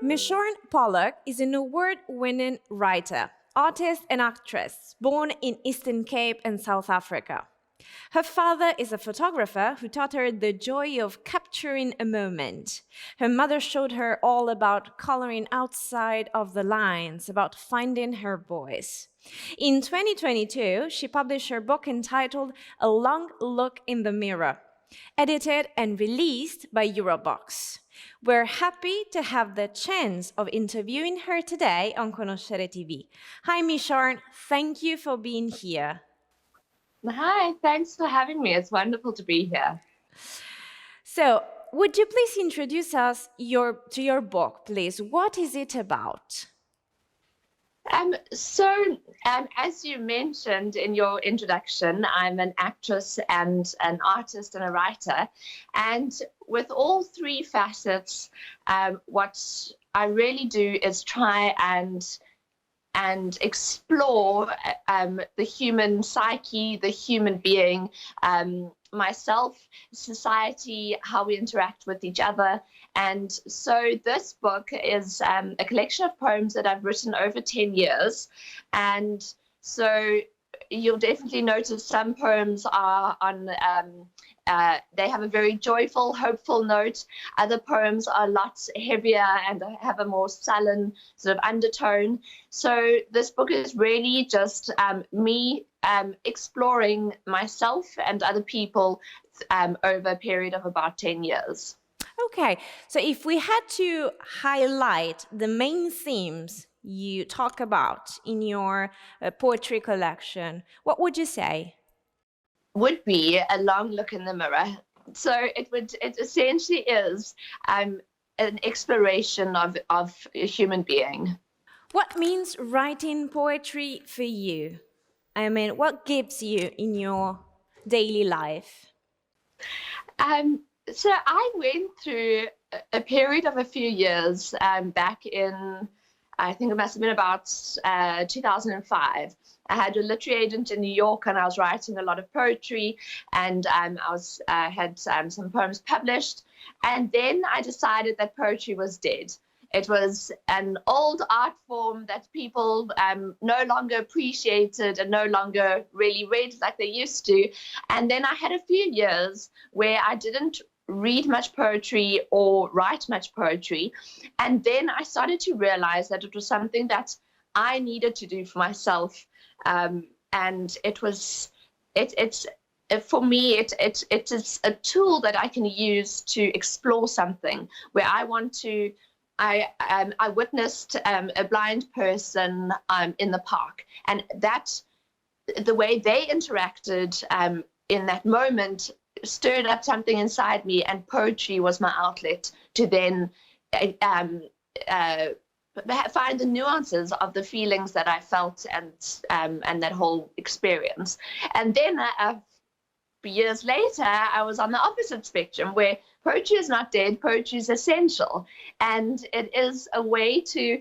Micharn Pollock is an award-winning writer, artist and actress born in Eastern Cape and South Africa. Her father is a photographer who taught her the joy of capturing a moment. Her mother showed her all about coloring outside of the lines, about finding her voice. In 2022, she published her book entitled A Long Look in the Mirror, edited and released by Eurobox. We're happy to have the chance of interviewing her today on Conoscere TV. Hi, Micharn. Thank you for being here. Hi, thanks for having me. It's wonderful to be here. So, would you please introduce us to your book, please? What is it about? As you mentioned in your introduction, I'm an actress and an artist and a writer. And with all three facets, what I really do is try and explore the human psyche, the human being, myself, society, how we interact with each other. And so this book is a collection of poems that I've written over 10 years. And so you'll definitely notice some poems are on, they have a very joyful, hopeful note. Other poems are a lot heavier and have a more sullen sort of undertone. So this book is really just me exploring myself and other people over a period of about 10 years. Okay, so if we had to highlight the main themes you talk about in your poetry collection, what would you say? Would be a long look in the mirror. So it essentially is an exploration of a human being. What means writing poetry for you? I mean, what gives you in your daily life? So I went through a period of a few years back in, I think it must have been about 2005. I had a literary agent in New York, and I was writing a lot of poetry, and I had some poems published. And then I decided that poetry was dead. It was an old art form that people no longer appreciated and no longer really read like they used to. And then I had a few years where I didn't read much poetry or write much poetry. And then I started to realize that it was something that I needed to do for myself. And for me, it is a tool that I can use to explore something where I want to. I witnessed a blind person in the park, and the way they interacted in that moment stirred up something inside me, and poetry was my outlet to then find the nuances of the feelings that I felt and that whole experience. And then years later, I was on the opposite spectrum, where poetry is not dead, poetry is essential. And it is a way to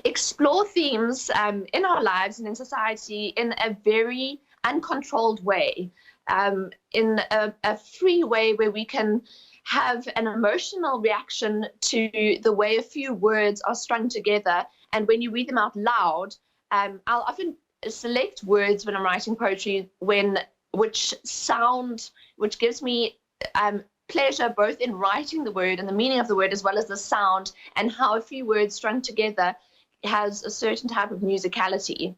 explore themes in our lives and in society in a very uncontrolled way, in a free way where we can have an emotional reaction to the way a few words are strung together. And when you read them out loud, I'll often select words when I'm writing poetry which gives me pleasure both in writing the word and the meaning of the word, as well as the sound and how a few words strung together has a certain type of musicality.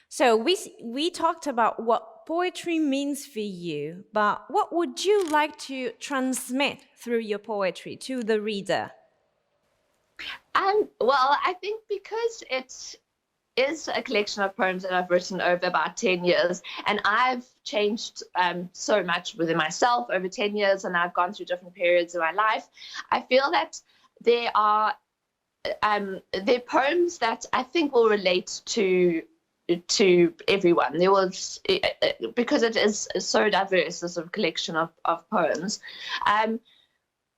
So we talked about what poetry means for you, but what would you like to transmit through your poetry to the reader? Well, I think because it is a collection of poems that I've written over about 10 years, and I've changed so much within myself over 10 years, and I've gone through different periods of my life. I feel that there are poems that I think will relate to everyone. There was, because it is so diverse, this sort of collection of poems.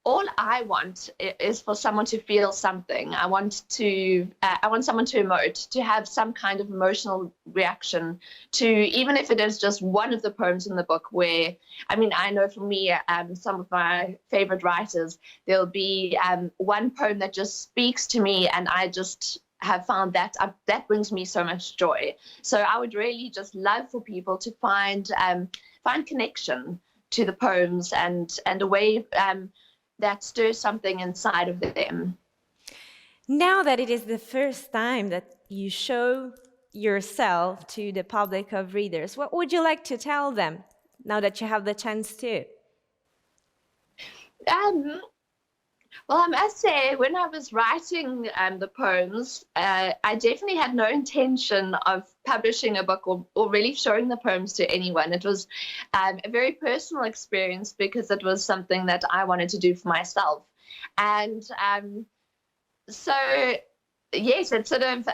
all I want is for someone to feel something. I want someone to emote, to have some kind of emotional reaction to, even if it is just one of the poems in the book. Where, I mean, I know for me, some of my favorite writers, there'll be one poem that just speaks to me, and I just have found that that brings me so much joy. So I would really just love for people to find connection to the poems, and a way that stirs something inside of them. Now that it is the first time that you show yourself to the public of readers, what would you like to tell them now that you have the chance to? Well, I must say, when I was writing the poems, I definitely had no intention of publishing a book, or really showing the poems to anyone. It was a very personal experience, because it was something that I wanted to do for myself. And so, yes, it's sort of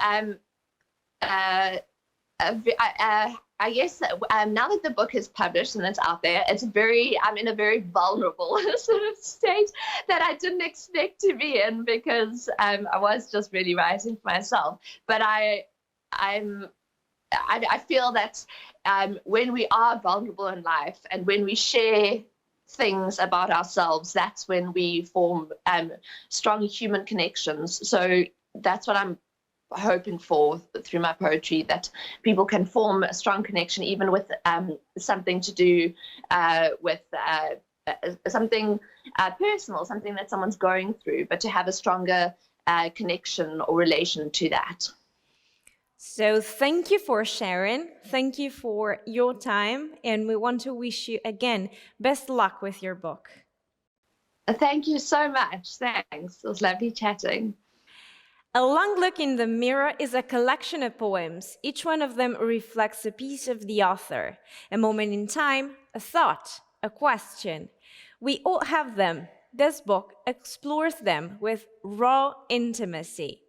I guess now that the book is published and it's out there, I'm in a very vulnerable sort of state that I didn't expect to be in, because I was just really writing for myself. But I feel that when we are vulnerable in life, and when we share things about ourselves, that's when we form strong human connections. So that's what I'm hoping for through my poetry, that people can form a strong connection, even with something to do with something personal, something that someone's going through, but to have a stronger connection or relation to that. So thank you for sharing. Thank you for your time. And we want to wish you, again, best luck with your book. Thank you so much. Thanks. It was lovely chatting. A Long Look in the Mirror is a collection of poems. Each one of them reflects a piece of the author, a moment in time, a thought, a question. We all have them. This book explores them with raw intimacy.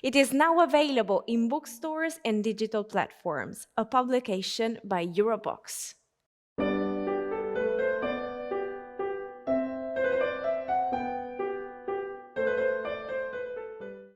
It is now available in bookstores and digital platforms, a publication by Eurobooks.